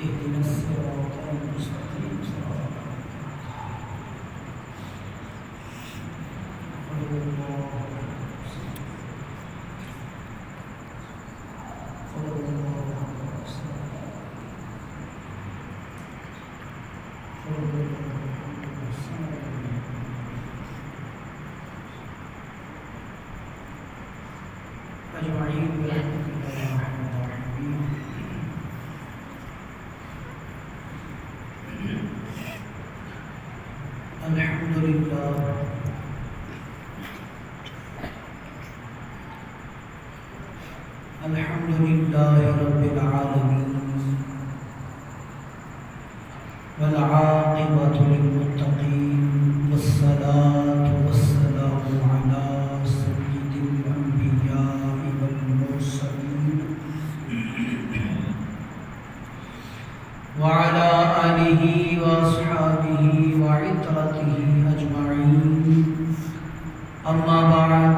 اهدنا الصراط المستقيم صراط أجمعين برحمتك يا أرحم الراحمين. الحمد لله الحمد لله رب العالمين والعاقبة للمتقين والصلاة والسلام على سيد الأنبياء والمرسلين وعلى آله وأصحابه وعترته أجمعين. أما بعد،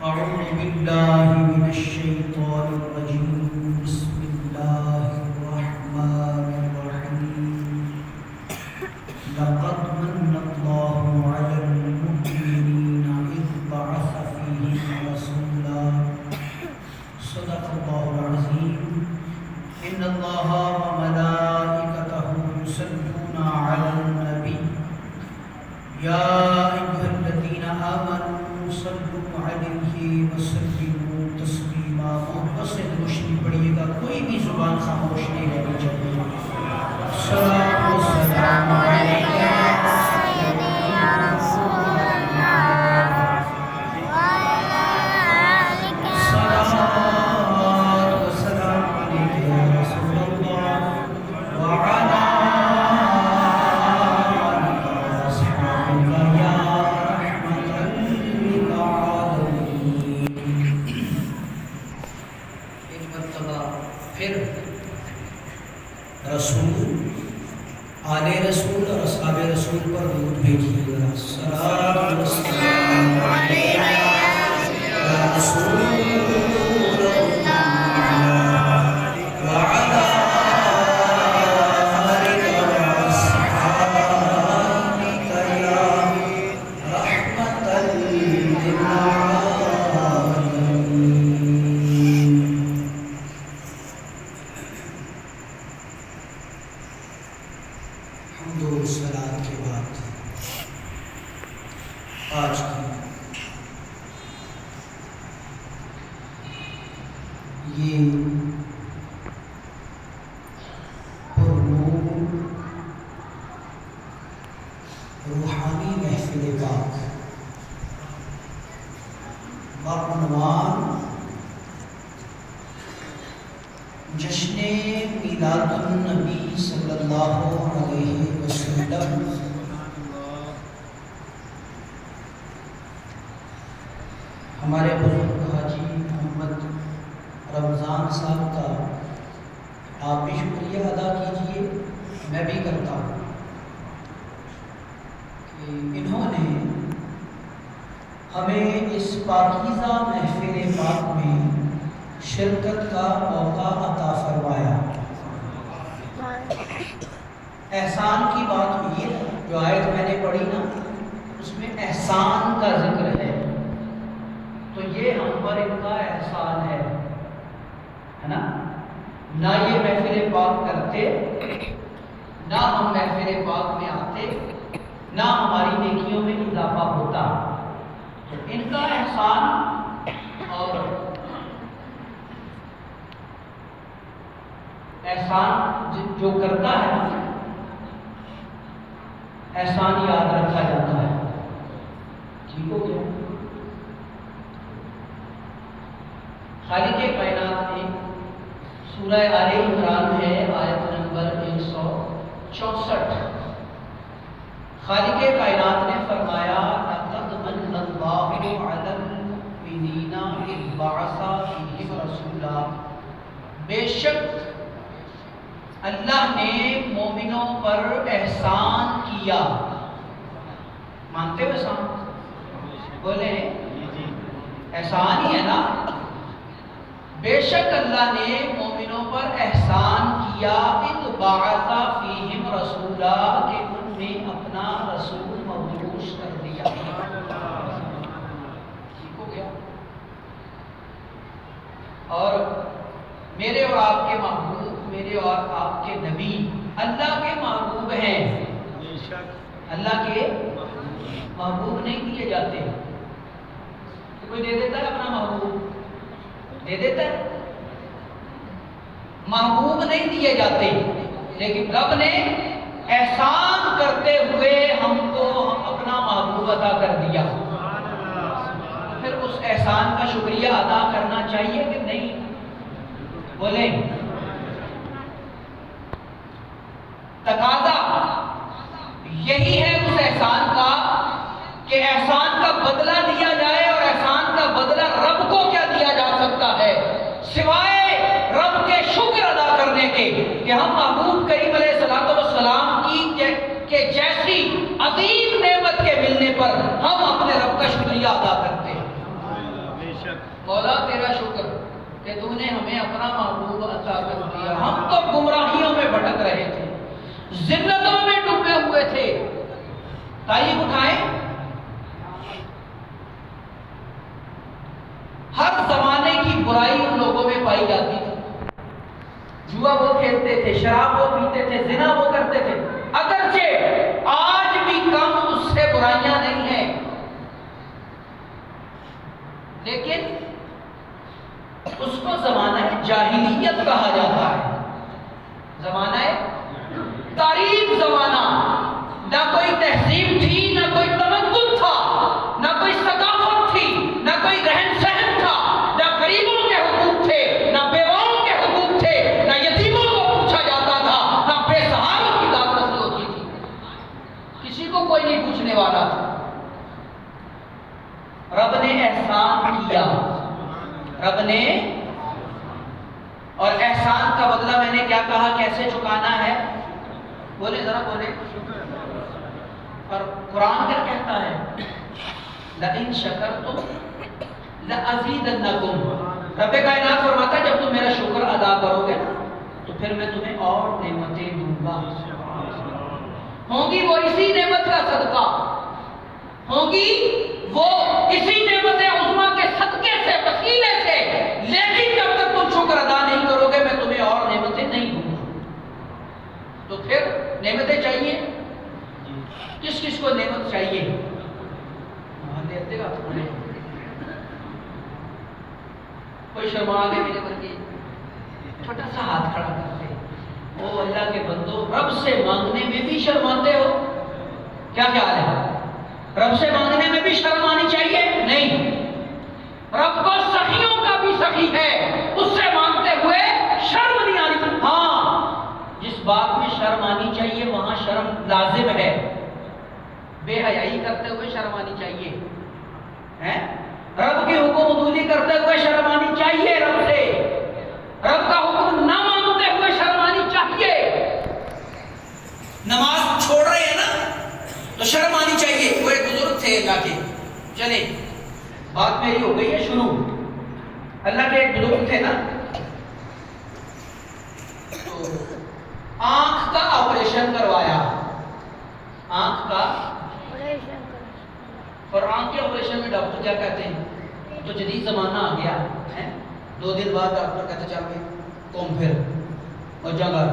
أعوذ بالله من الشيطان الرجيم. بسم الله الرحمن الرحيم. لقد من الله على المؤمنين إذ بعث فيهم رسولا. صدق الله العظيم. إن الله وملائكته يصلون على النبي يا أيها الذين آمنوا صلوا عليه وسلموا تسلیما. محبت سے درود پڑھیے گا، کوئی بھی زبان خاموش نہیں رہنی چاہیے. صلاۃ و سلام علیک یا سیدی یا رسول اللہ وعلی آلک. صلاۃ و سلام علیک یا رسول اللہ وعلی آلک واصحابک یا رحمۃ للعالمین. ایک مرتبہ پھر رسول، آل رسول اور اصحاب رسول پر درود بھیجیے گا. صلاۃ و سلام علیک یا رسول اللہ وعلی آلک واصحابک یا رحمۃ للعالمین. حمد و صلات کے بعد آج کی یہ پرنور روحانی محفل پاک بعنوان جشن میلاد النبی صلی اللہ علیہ وسلم ہمارے بزرگ حاجی محمد رمضان صاحب کا آپ بھی شکریہ ادا کیجئے، میں بھی کرتا ہوں کہ انہوں نے ہمیں اس پاکیزہ محفل پاک میں شرکت کا موقع عطا فرمایا. احسان کی بات ہوئی ہے، جو آیت میں نے پڑھی نا اس میں احسان کا ذکر ہے، تو یہ ہم پر ان کا احسان ہے نا. نہ یہ محفل پاک کرتے، نہ ہم محفل پاک میں آتے، نہ ہماری نیکیوں میں اضافہ ہوتا. تو ان کا احسان اور احسان جو کرتا ہے احسان یاد رکھا جاتا ہے. ٹھیک ہو گیا. خالق کائنات نے سورہ آل عمران ہے آیت نمبر 164. خالق کائنات نے فرمایا لقد من اللہ علی المؤمنین اذ بعث فیہم رسولا. بے شک اللہ نے مومنوں پر احسان کیا. مانتے ہو احسان؟ بولے احسان ہی ہے نا. بے شک اللہ نے مومنوں پر احسان کیا. ان میرے اور آپ کے محبوب، میرے اور آپ کے نبی اللہ کے محبوب ہیں۔ اللہ کے محبوب نہیں دیے جاتے۔ کوئی دے دیتا ہے اپنا محبوب؟ دے دیتا ہے؟ محبوب نہیں دیے جاتے، لیکن رب نے احسان کرتے ہوئے ہم کو اپنا محبوب عطا کر دیا۔ پھر اس احسان کا شکریہ ادا کرنا چاہیے کہ نہیں؟ بولیں۔ تقاضا یہی ہے اس احسان کا کہ احسان کا بدلہ دیا جائے، اور احسان کا بدلہ رب کو کیا دیا جا سکتا ہے سوائے رب کے شکر ادا کرنے کے، کہ ہم محبوب کریم علیہ السلام کی کہ جیسی عظیم نعمت کے ملنے پر ہم اپنے رب کا شکریہ ادا کرتے ہیں۔ مولا تیرا شکر کہ تو نے ہمیں اپنا محبوب عطا کر دیا۔ ہم تو گمراہیوں میں بھٹک رہے تھے، ذلتوں میں ڈوبے ہوئے تھے۔ تاریخ اٹھائیں، ہر زمانے کی برائی ان لوگوں میں پائی جاتی تھی۔ جوا وہ کھیلتے تھے، شراب وہ پیتے تھے، زنا وہ کرتے تھے، اگرچہ آج بھی کم اس سے برائیاں نہیں ہیں، لیکن اس کو زمانہ جاہلیت کہا جاتا ہے۔ زمانہ تاریخ زمانہ، نہ کوئی تہذیب تھی، نہ کوئی تمدن تھا، نہ کوئی ثقافت تھی، نہ کوئی رہن سہن تھا، نہ غریبوں کے حقوق تھے، نہ بیواؤں کے حقوق تھے، نہ یتیموں کو پوچھا جاتا تھا، نہ بے سہاروں کی داد رسی ہوتی تھی، کسی کو کوئی نہیں پوچھنے والا تھا۔ رب نے احسان کیا، رب نے، اور احسان کا بدلہ میں نے کیا کہا کیسے چکانا ہے؟ بولے ذرا بولے۔ اور قرآن کیا کہتا ہے؟ لَإِن شَكَرْتُمْ لَأَزِيدَنَّكُمْ۔ رب کائنات فرماتا ہے جب تم میرا شکر ادا کرو گے نا تو پھر میں تمہیں اور نعمتیں دوں گا۔ ہوں گی وہ اسی نعمت کا صدقہ، ہوں گی وہ اسی نعمت عظمیٰ کے صدقے سے، وسیلے سے، لیکن جب تک تم شکر ادا نہیں کرو گے میں تمہیں اور نعمتیں نہیں دوں گا۔ تو پھر نعمتیں چاہیے، کس کس کو نعمت چاہیے؟ دیتے گا کوئی شرما گئے میرے پر کے چھوٹا سا ہاتھ کھڑا کرتے، او اللہ کے بندو، رب سے مانگنے میں بھی شرماتے ہو؟ کیا خیال ہے؟ رب سے مانگنے میں بھی شرم آنی چاہیے؟ نہیں، رب کو سخیوں کا بھی سخی ہے، اس سے مانگتے ہوئے شرم نہیں آنی چاہیے۔ ہاں، جس بات میں شرم آنی چاہیے وہاں شرم لازم ہے، بے حیائی کرتے ہوئے شرم آنی چاہیے، رب کی حکم عدولی کرتے ہوئے شرم آنی چاہیے، رب سے رب کا حکم نہ مانتے ہوئے شرم آنی چاہیے۔ نماز چھوڑ رہے ہیں نا تو شرم آنی چاہیے۔ وہ ایک بزرگ تھے اللہ کے، چلے بات میری ہو گئی ہے شروع۔ اللہ کے ایک بزرگ تھے نا، تو آنکھ کا آپریشن کروایا، آنکھ کا، اور آنکھ کے آپریشن میں ڈاکٹر کیا کہتے ہیں؟ تو جدید زمانہ آ گیا ہے، 2 دن بعد ڈاکٹر کہتے چل کے قوم پھر اور جگہ۔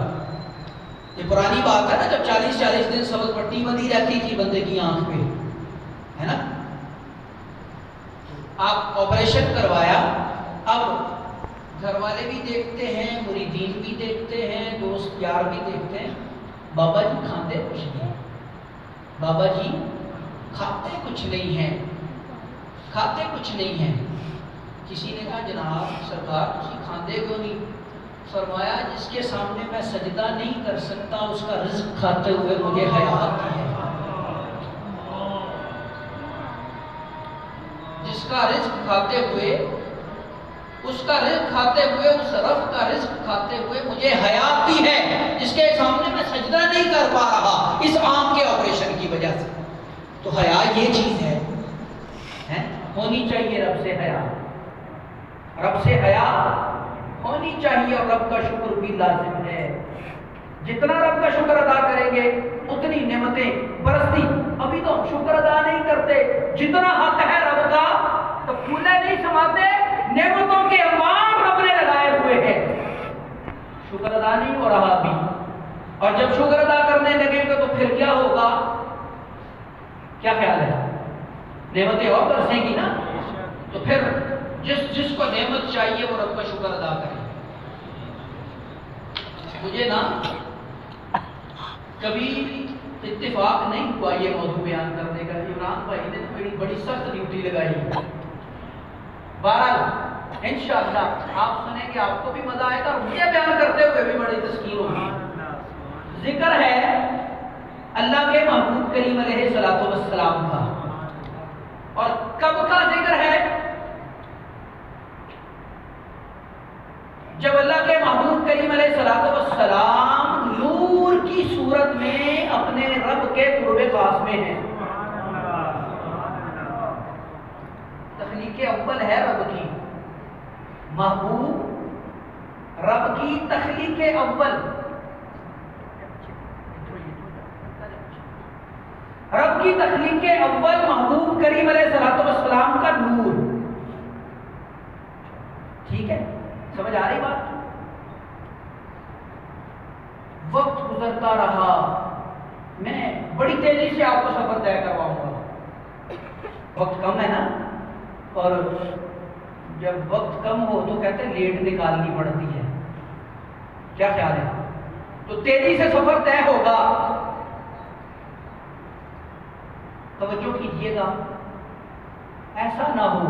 یہ پرانی بات ہے نا، جب 40 دن سبز پٹی بندھی رہتی تھی بندے کی آنکھ پہ، ہے نا۔ آپ آپریشن کروایا، اب گھر والے بھی دیکھتے ہیں، مریدین بھی دیکھتے ہیں، دوست یار بھی دیکھتے ہیں، بابا جی کھاتے کچھ نہیں، بابا جی کھاتے کچھ نہیں ہیں، کھاتے کچھ نہیں ہیں۔ کسی نے کہا جناب سرکار تسی کھاندے کیوں نہیں؟ فرمایا جس کے سامنے میں سجدہ نہیں کر سکتا اس کا رزق کھاتے ہوئے مجھے حیا آتی ہے، جس کا رزق کھاتے ہوئے، اس کا رزق کھاتے ہوئے، اس رب کا رزق کھاتے ہوئے مجھے حیا آتی ہے، جس کے سامنے میں سجدہ نہیں کر پا رہا اس آنکھ کے آپریشن کی وجہ سے۔ تو حیا یہ چیز ہے، ہونی چاہیے رب سے حیا، رب سے حیا ہونی چاہیے، اور رب کا شکر بھی لازم ہے۔ جتنا رب کا شکر ادا کریں گے اتنی نعمتیں برستی۔ ابھی تو ہم شکر ادا نہیں کرتے، جتنا حق ہے رب کا تو پھولے نہیں سماتے، نعمتوں کے انوار رب نے لگائے ہوئے ہیں۔ شکر ادا نہیں ہو رہا ابھی، اور جب شکر ادا کرنے لگیں گے تو پھر کیا ہوگا؟ کیا خیال ہے؟ نعمتیں اور برسیں گی نا، تو پھر جس کو نعمت چاہیے وہ رب کا شکر ادا کرے۔ مجھے نا کبھی اتفاق نہیں ہوا یہ موضوع بیان کرنے کا، عمران بھائی نے میری بڑی سخت ڈیوٹی لگائی۔ بہرحال انشاءاللہ آپ سنیں گے، آپ کو بھی مزہ آئے گا اور مجھے بیان کرتے ہوئے بھی بڑی تسکین ہوگی۔ ذکر ہے اللہ کے محبوب کریم علیہ الصلوۃ والسلام کا، اور کب کا ذکر ہے؟ جب اللہ کے محبوب کریم علیہ الصلوۃ والسلام نور کی صورت میں اپنے رب کے قرب خاص میں ہیں۔ تخلیق اول ہے رب کی، محبوب رب کی تخلیق اول، رب کی تخلیق اول محبوب کریم علیہ الصلوۃ والسلام کا نور۔ ٹھیک ہے، سمجھ آ رہی بات؟ وقت گزرتا رہا، میں بڑی تیزی سے آپ کو سفر طے کرواؤں گا، وقت کم ہے نا، اور جب وقت کم ہو تو کہتے ہیں لیٹ نکالنی پڑتی ہے، کیا خیال ہے؟ تو تیزی سے سفر طے ہوگا۔ توجہ کیجیے گا، ایسا نہ ہو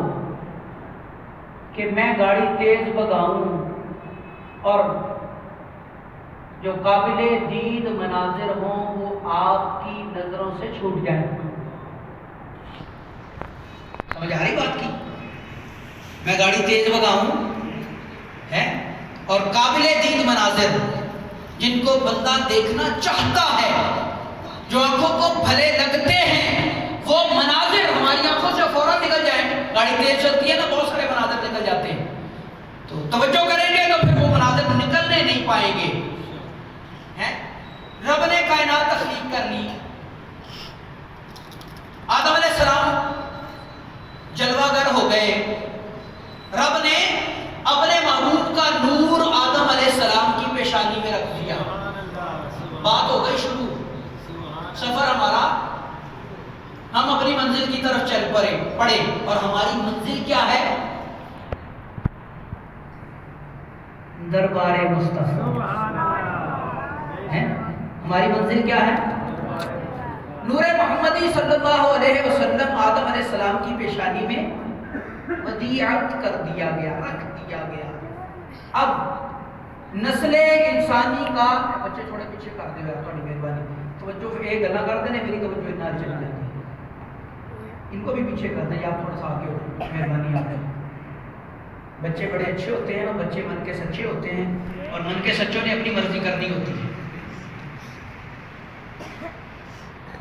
کہ میں گاڑی تیز بھگاؤں اور جو قابل دید مناظر ہوں وہ آپ کی نظروں سے چھوٹ جائیں۔ سمجھ آ رہی بات کی؟ میں گاڑی تیز بھگاؤں ہے اور قابل دید مناظر جن کو بندہ دیکھنا چاہتا ہے، جو آنکھوں کو بھلے لگتے ہیں، وہ مناظر ہماری آنکھوں سے فوراً نکل جائیں۔ گاڑی تیز چلتی ہے نا، بہت سارے مناظر نکل جاتے ہیں، تو توجہ کریں گے تو پھر وہ مناظر نکلنے نہیں پائیں گے۔ رب نے کائنات تخلیق کر لی، آدم علیہ السلام جلوہ گر ہو گئے، رب نے اپنے محبوب کا نور آدم علیہ السلام کی پیشانی میں رکھ دیا، بات ہو گئی شروع، سفر ہمارا، ہم اپنی منزل کی طرف چل پڑے، اور ہماری منزل کیا ہے؟ دربار مصطفیٰ ہے۔ ہماری منزل کیا ہے؟ نور محمدی صلی اللہ علیہ وسلم آدم علیہ السلام کی پیشانی میں ودیعت کر دیا گیا، رکھ دیا گیا۔ اب نسل انسانی کا، بچے تھوڑے پیچھے کر دے گا، تھوڑی مہربانی، توجہ ایک گلا کر دینے، میری توجہ اتنا چلی جاتی ہے، ان کو بھی پیچھے کر دیں، آپ تھوڑا سا آگے ہو، مہربانی آپ کی۔ بچے بڑے اچھے ہوتے ہیں، اور بچے من کے سچے ہوتے ہیں، اور من کے سچوں نے اپنی مرضی کرنی ہوتی ہے۔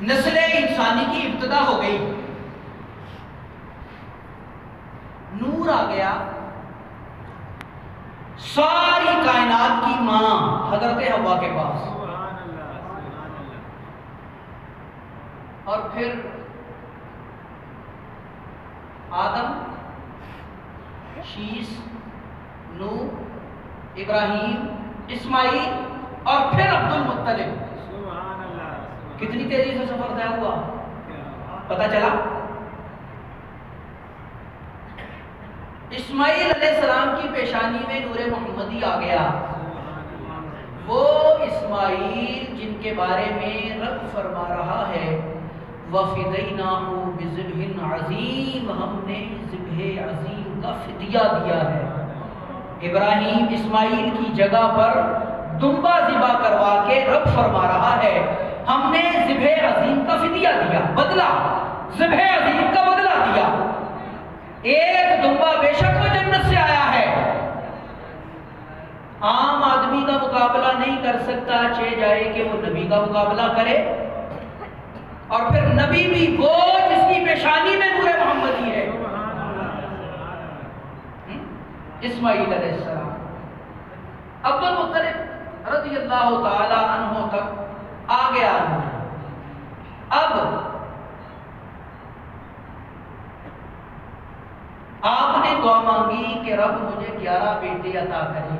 نسل انسانی کی ابتدا ہو گئی، نور آ گیا، ساری کائنات کی ماں حضرت حوا کے پاس، اور پھر آدم، شیس، نوح، ابراہیم، اسماعیل، اور پھر عبد المطلب۔ کتنی تیزی سے سفر طے ہوا، پتہ چلا؟ اسماعیل علیہ السلام کی پیشانی میں نور محمدی آ گیا، وہ اسماعیل جن کے بارے میں رب فرما رہا ہے وَفِدَيْنَاهُ بِذِبْحٍ عَظِيمٍ، ہم نے ذبح عظیم کا فدیہ دیا ہے۔ ابراہیم اسماعیل کی جگہ پر دمبا ذبح کروا کے رب فرما رہا ہے ہم نے ذبح عظیم کا فدیہ دیا، بدلہ، ذبح عظیم کا بدلہ دیا۔ ایک دمبا بے شک وہ جنت سے آیا ہے، عام آدمی کا مقابلہ نہیں کر سکتا، چاہے جائے کہ وہ نبی کا مقابلہ کرے، اور پھر نبی بھی وہ جس کی پیشانی میں نور محمدی ہے، اسماعیل علیہ السلام۔ عبد المطلب رضی اللہ تعالی عنہ تک آ گیا۔ اب آپ نے دعا مانگی کہ رب مجھے 11 بیٹے عطا کرے،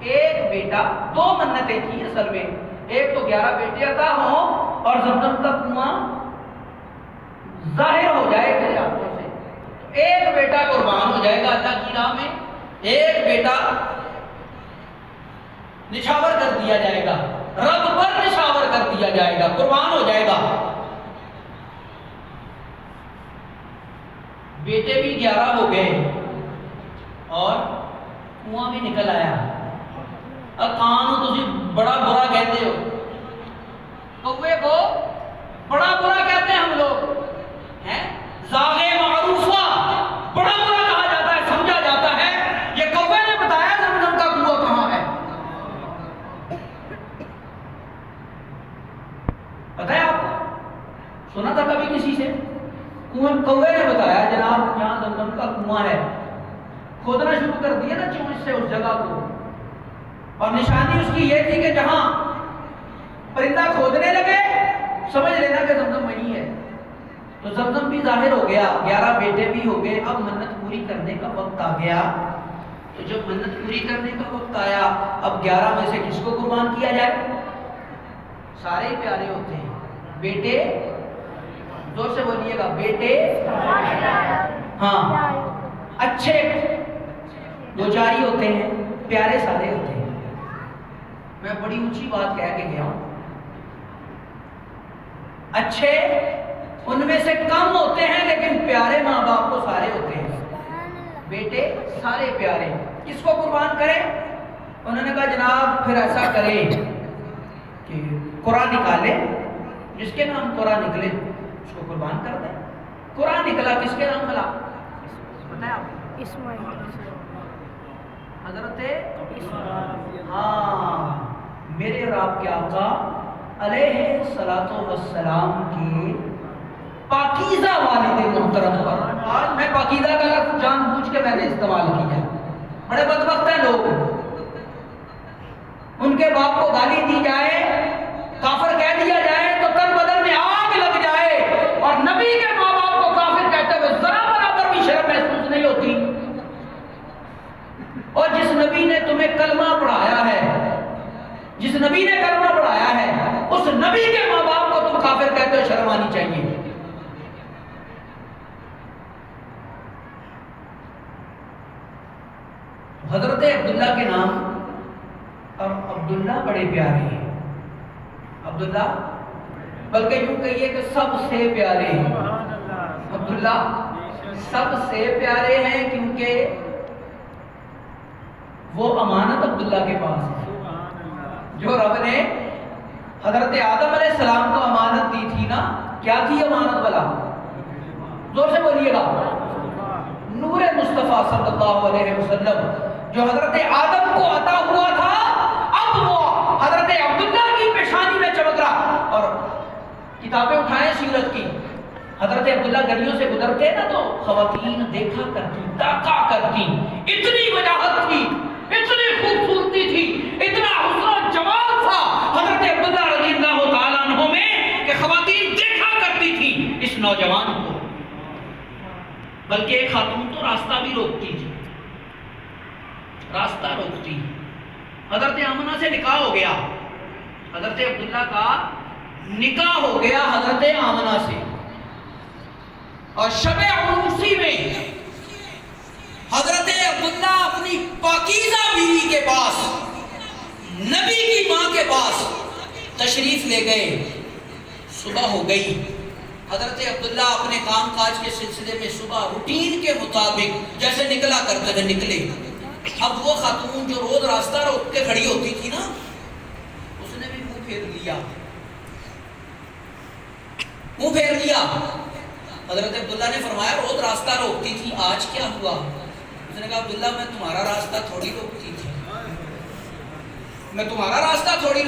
ایک بیٹا، دو منتیں کی اصل میں، ایک تو 11 بیٹے عطا ہوں اور زمزم کا کنواں ظاہر ہو جائے میرے ہاتھوں سے، ایک بیٹا قربان ہو جائے گا اللہ کی راہ میں، ایک بیٹا نچھاور کر دیا جائے گا، رب پر نچھاور کر دیا جائے گا، قربان ہو جائے گا۔ بیٹے بھی 11 ہو گئے اور کنواں بھی نکل آیا۔ اب کانو تسی بڑا برا کہتے ہو، کوے کو بڑا برا کہتے ہیں ہم لوگ، ہیں زاغے معروفہ بڑا برا کہا جاتا ہے، سمجھا جاتا ہے۔ یہ کوے نے بتایا زمزم کا کنواں کہاں ہے، پتہ ہے آپ کو؟ سنا تھا کبھی کسی سے؟ کوے نے بتایا جناب یہاں زمزم کا کنواں ہے، کھودنا شروع کر دیا نا چونچ سے اس جگہ کو، اور نشانی اس کی یہ تھی کہ جہاں پرندہ کھودنے لگے سمجھ لینا کہ زمزم وہی ہے۔ تو زمزم بھی ظاہر ہو گیا، 11 بیٹے بھی ہو گئے، اب منت پوری کرنے کا وقت آ گیا۔ تو جب منت پوری کرنے کا وقت آیا، اب 11 میں سے کس کو قربان کیا جائے؟ سارے پیارے ہوتے ہیں بیٹے، زور سے بولیے گا، بیٹے ہاں اچھے دو چاری ہوتے ہیں، پیارے سارے ہوتے ہیں۔ میں بڑی اونچی بات کہہ کے گیا ہوں، اچھے ان میں سے کم ہوتے ہیں لیکن پیارے ماں باپ کو سارے ہوتے ہیں، بیٹے سارے پیارے۔ کس کو قربان کریں؟ انہوں نے کہا جناب پھر ایسا کریں کہ قرآن نکالے، جس کے نام قرآن نکلے اس کو قربان کر دیں۔ قرآن نکلا کس کے نام کھلا پتہ ہے آپ کو؟ اسماعیل، حضرت ہاں میرے اور آپ کے آقا علیہ الصلوۃ والسلام کے پاکیزہ والد محترم پر، آج میں پاکیزہ کا لفظ جان بوجھ کے میں نے استعمال کیا، بڑے بدبخت ہیں لوگ، ان کے باپ کو گالی دی جائے، کافر کہہ دیا جائے تو تن بدن میں آگ لگ جائے، اور نبی کے ماں باپ کو کافر کہتے ہوئے ذرا برابر بھی شرم محسوس نہیں ہوتی۔ اور جس نبی نے تمہیں کلمہ پڑھایا ہے، جس نبی نے کلمہ پڑھایا ہے، اس نبی کے ماں باپ کو تم کافر کہتے ہو، شرم آنی چاہیے۔ حضرت عبداللہ کے نام، اور عبداللہ بڑے پیارے ہیں، عبداللہ بلکہ یوں کہیے کہ سب سے پیارے ہیں، عبداللہ سب سے پیارے ہیں، کیونکہ وہ امانت عبداللہ کے پاس ہے جو رب نے حضرت آدم علیہ السلام کو امانت دی تھی نا۔ کیا تھی امانت بلا؟ زور سے بولیے گا، نور مصطفیٰ صلی اللہ علیہ وسلم جو حضرت آدم کو عطا ہوا تھا، اب وہ حضرت عبداللہ کی پیشانی میں چمک رہا۔ اور کتابیں اٹھائیں سیرت کی، حضرت عبداللہ گلیوں سے گزرتے نا تو خواتین دیکھا کرتی، تاکا کرتی، اتنی وجاہت تھی، اتنی خوبصورتی تھی، اتنا حسن و جمال تھا حضرت عبداللہ رضی اللہ تعالیٰ عنہ میں کہ خواتین دیکھا کرتی تھی اس نوجوان کو، بلکہ ایک خاتون تو راستہ بھی روکتی تھی، راستہ روکتی۔ حضرت آمنہ سے نکاح ہو گیا، حضرت عبداللہ کا نکاح ہو گیا حضرت آمنہ سے، اور شب عروسی میں حضرت عبداللہ اپنی پاکیزہ بیوی کے پاس، نبی کی ماں کے پاس تشریف لے گئے۔ صبح ہو گئی، حضرت عبداللہ اپنے کام کاج کے سلسلے میں صبح روٹین کے مطابق جیسے نکلا کرتے تھے نکلے۔ اب وہ خاتون جو روز راستہ روک کے کھڑی ہوتی تھی نا، اس نے بھی منہ پھیر لیا، منہ پھیر لیا۔ حضرت عبداللہ نے فرمایا روز راستہ روکتی تھی، آج کیا ہوا؟ اس نے کہا عبداللہ میں تمہارا راستہ تھوڑی روکتی تھی، میں تمہارا راستہ تھوڑی